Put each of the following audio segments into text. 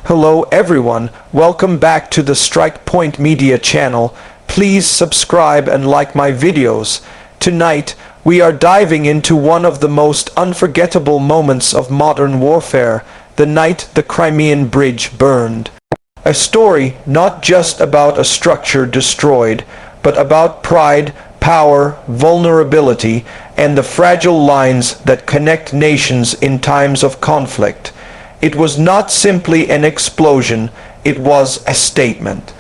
Hello everyone, welcome back to the Strike Point Media channel. Please subscribe and like my videos. Tonight, we are diving into one of the most unforgettable moments of modern warfare, the night the Crimean Bridge burned. A story not just about a structure destroyed, but about pride, power, vulnerability, and the fragile lines that connect nations in times of conflict. It was not simply an explosion, it was a statement.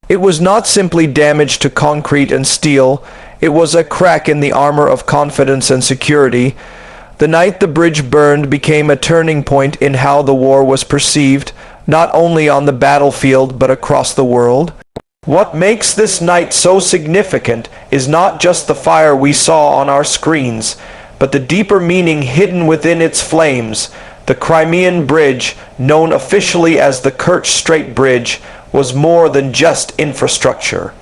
It was not simply damage to concrete and steel, it was a crack in the armor of confidence and security. The night the bridge burned became a turning point in how the war was perceived, not only on the battlefield but across the world. What makes this night so significant is not just the fire we saw on our screens, but the deeper meaning hidden within its flames. The Crimean Bridge, known officially as the Kerch Strait Bridge, was more than just infrastructure.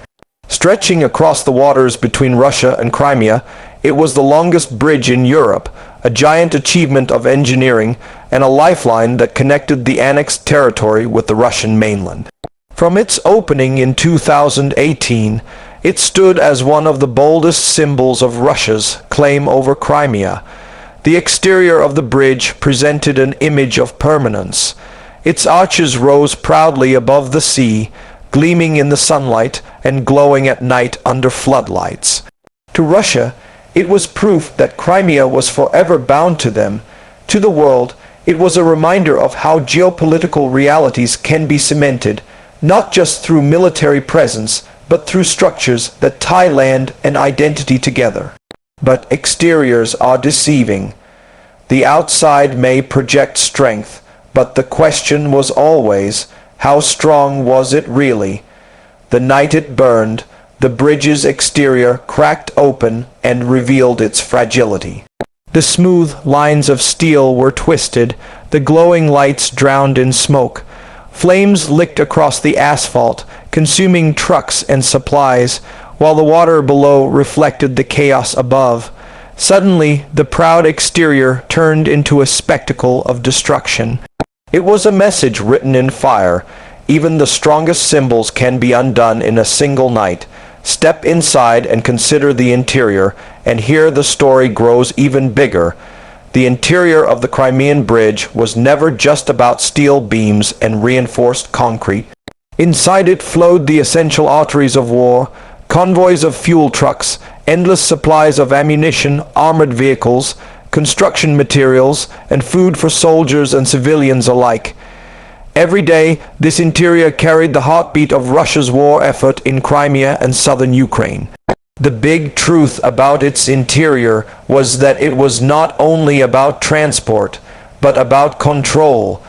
Stretching across the waters between Russia and Crimea, it was the longest bridge in Europe, a giant achievement of engineering, and a lifeline that connected the annexed territory with the Russian mainland. From its opening in 2018, it stood as one of the boldest symbols of Russia's claim over Crimea. The exterior of the bridge presented an image of permanence. Its arches rose proudly above the sea, gleaming in the sunlight and glowing at night under floodlights. To Russia, it was proof that Crimea was forever bound to them. To the world, it was a reminder of how geopolitical realities can be cemented, not just through military presence, but through structures that tie land and identity together. But exteriors are deceiving. The outside may project strength, but the question was always, how strong was it really? The night it burned, the bridge's exterior cracked open and revealed its fragility. The smooth lines of steel were twisted, the glowing lights drowned in smoke. Flames licked across the asphalt, consuming trucks and supplies, while the water below reflected the chaos above. Suddenly, the proud exterior turned into a spectacle of destruction. It was a message written in fire. Even the strongest symbols can be undone in a single night. Step inside and consider the interior, and here the story grows even bigger. The interior of the Crimean Bridge was never just about steel beams and reinforced concrete. Inside it flowed the essential arteries of war, convoys of fuel trucks, endless supplies of ammunition, armored vehicles, construction materials, and food for soldiers and civilians alike. Every day, this interior carried the heartbeat of Russia's war effort in Crimea and southern Ukraine. The big truth about its interior was that it was not only about transport, but about control.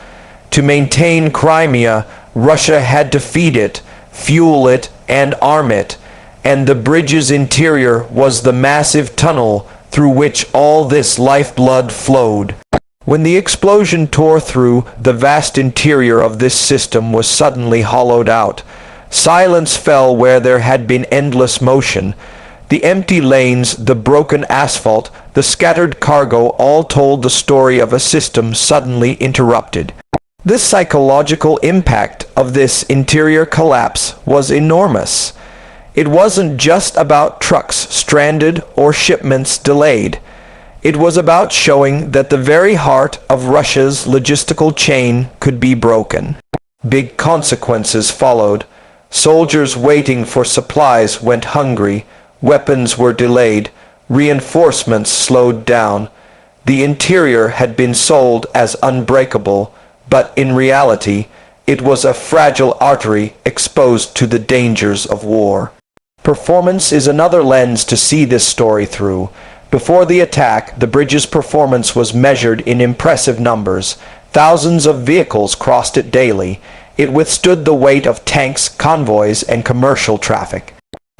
To maintain Crimea, Russia had to feed it, fuel it, and arm it. And the bridge's interior was the massive tunnel through which all this lifeblood flowed. When the explosion tore through, the vast interior of this system was suddenly hollowed out. Silence fell where there had been endless motion. The empty lanes, the broken asphalt, the scattered cargo all told the story of a system suddenly interrupted. The psychological impact of this interior collapse was enormous. It wasn't just about trucks stranded or shipments delayed. It was about showing that the very heart of Russia's logistical chain could be broken. Big consequences followed. Soldiers waiting for supplies went hungry. Weapons were delayed, reinforcements slowed down. The interior had been sold as unbreakable, but in reality, it was a fragile artery exposed to the dangers of war. Performance is another lens to see this story through. Before the attack, the bridge's performance was measured in impressive numbers. Thousands of vehicles crossed it daily. It withstood the weight of tanks, convoys, and commercial traffic.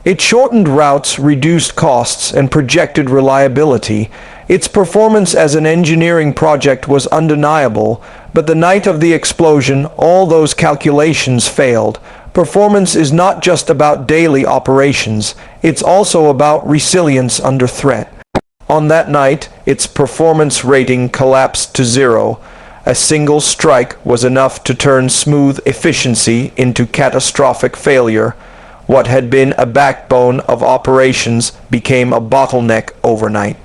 It shortened routes, reduced costs, and projected reliability. Its performance as an engineering project was undeniable, but the night of the explosion, all those calculations failed. Performance is not just about daily operations, it's also about resilience under threat. On that night, its performance rating collapsed to 0. A single strike was enough to turn smooth efficiency into catastrophic failure. What had been a backbone of operations became a bottleneck overnight.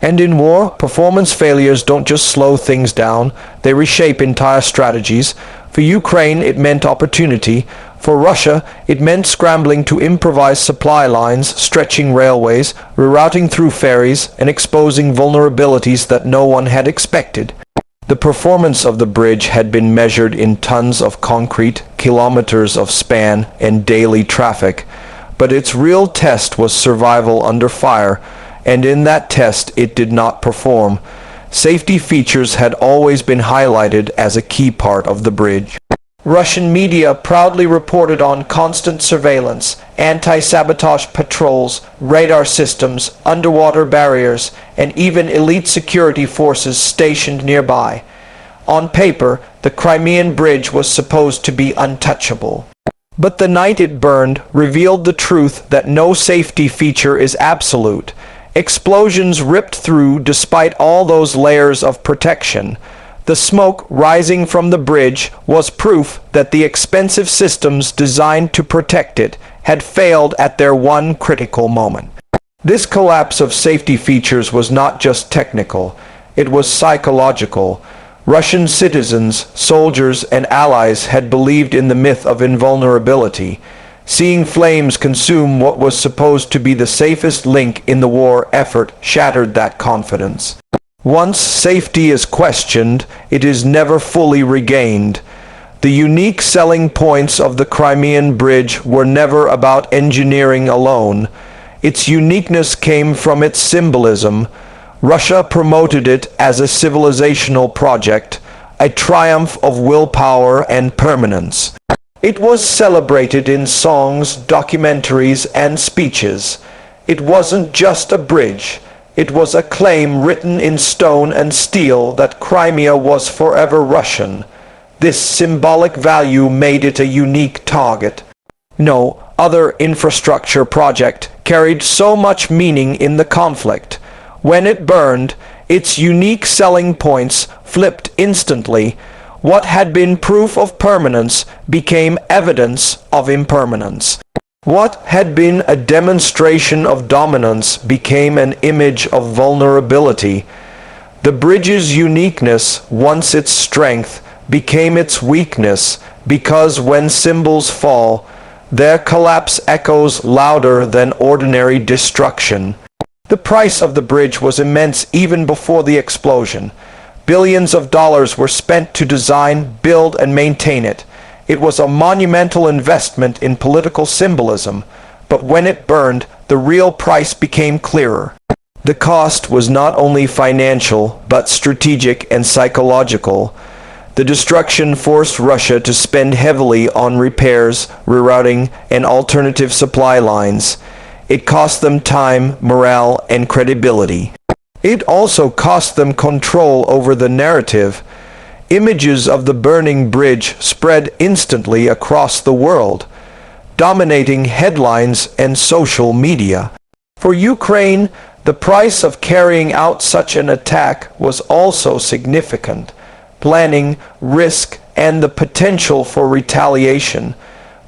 And in war, performance failures don't just slow things down, they reshape entire strategies. For Ukraine, it meant opportunity. For Russia, it meant scrambling to improvise supply lines, stretching railways, rerouting through ferries, and exposing vulnerabilities that no one had expected. The performance of the bridge had been measured in tons of concrete, kilometers of span, and daily traffic. But its real test was survival under fire, and in that test it did not perform. Safety features had always been highlighted as a key part of the bridge. Russian media proudly reported on constant surveillance, anti-sabotage patrols, radar systems, underwater barriers, and even elite security forces stationed nearby. On paper, the Crimean Bridge was supposed to be untouchable. But the night it burned revealed the truth that no safety feature is absolute. Explosions ripped through despite all those layers of protection. The smoke rising from the bridge was proof that the expensive systems designed to protect it had failed at their one critical moment. This collapse of safety features was not just technical, it was psychological. Russian citizens, soldiers, and allies had believed in the myth of invulnerability. Seeing flames consume what was supposed to be the safest link in the war effort shattered that confidence. Once safety is questioned, it is never fully regained. The unique selling points of the Crimean Bridge were never about engineering alone. Its uniqueness came from its symbolism. Russia promoted it as a civilizational project, a triumph of willpower and permanence. It was celebrated in songs, documentaries, and speeches. It wasn't just a bridge. It was a claim written in stone and steel that Crimea was forever Russian. This symbolic value made it a unique target. No other infrastructure project carried so much meaning in the conflict. When it burned, its unique selling points flipped instantly. What had been proof of permanence became evidence of impermanence. What had been a demonstration of dominance became an image of vulnerability. The bridge's uniqueness, once its strength, became its weakness, because when symbols fall, their collapse echoes louder than ordinary destruction. The price of the bridge was immense even before the explosion. Billions of dollars were spent to design, build, and maintain it. It was a monumental investment in political symbolism, but when it burned, the real price became clearer. The cost was not only financial, but strategic and psychological. The destruction forced Russia to spend heavily on repairs, rerouting, and alternative supply lines. It cost them time, morale, and credibility. It also cost them control over the narrative. Images of the burning bridge spread instantly across the world, dominating headlines and social media. For Ukraine, the price of carrying out such an attack was also significant. Planning, risk, and the potential for retaliation.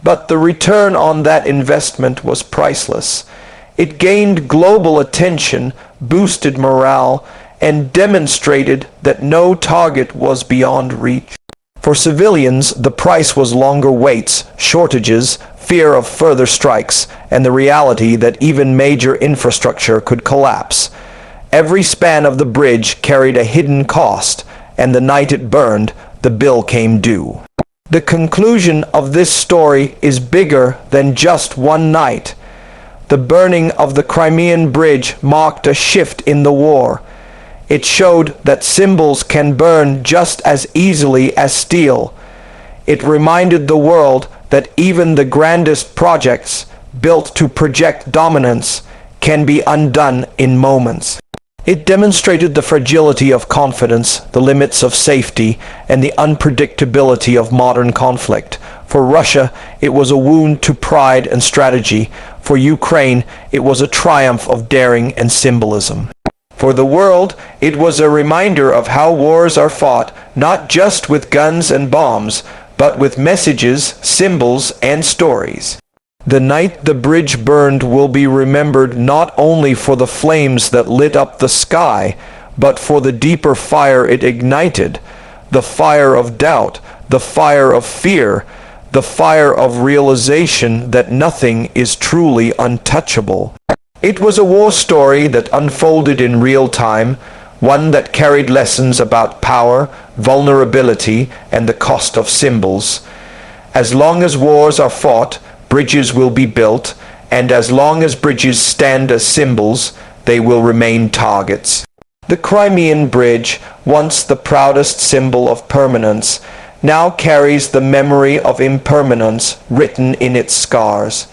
But the return on that investment was priceless. It gained global attention, boosted morale, and demonstrated that no target was beyond reach. For civilians, the price was longer waits, shortages, fear of further strikes, and the reality that even major infrastructure could collapse. Every span of the bridge carried a hidden cost, and the night it burned, the bill came due. The conclusion of this story is bigger than just one night. The burning of the Crimean Bridge marked a shift in the war. It showed that symbols can burn just as easily as steel. It reminded the world that even the grandest projects, built to project dominance, can be undone in moments. It demonstrated the fragility of confidence, the limits of safety, and the unpredictability of modern conflict. For Russia, it was a wound to pride and strategy. For Ukraine, it was a triumph of daring and symbolism. For the world, it was a reminder of how wars are fought, not just with guns and bombs, but with messages, symbols, and stories. The night the bridge burned will be remembered not only for the flames that lit up the sky, but for the deeper fire it ignited, the fire of doubt, the fire of fear, the fire of realization that nothing is truly untouchable. It was a war story that unfolded in real time, one that carried lessons about power, vulnerability, and the cost of symbols. As long as wars are fought, bridges will be built, and as long as bridges stand as symbols, they will remain targets. The Crimean Bridge, once the proudest symbol of permanence, now carries the memory of impermanence written in its scars.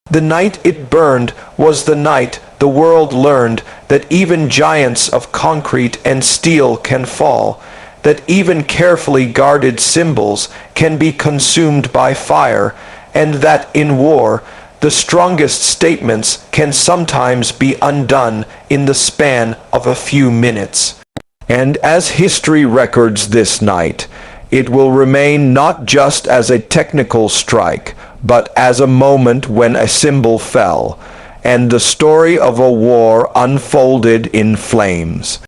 The night it burned was the night the world learned that even giants of concrete and steel can fall, that even carefully guarded symbols can be consumed by fire, and that in war, the strongest statements can sometimes be undone in the span of a few minutes. And as history records this night, it will remain not just as a technical strike, but as a moment when a symbol fell, and the story of a war unfolded in flames.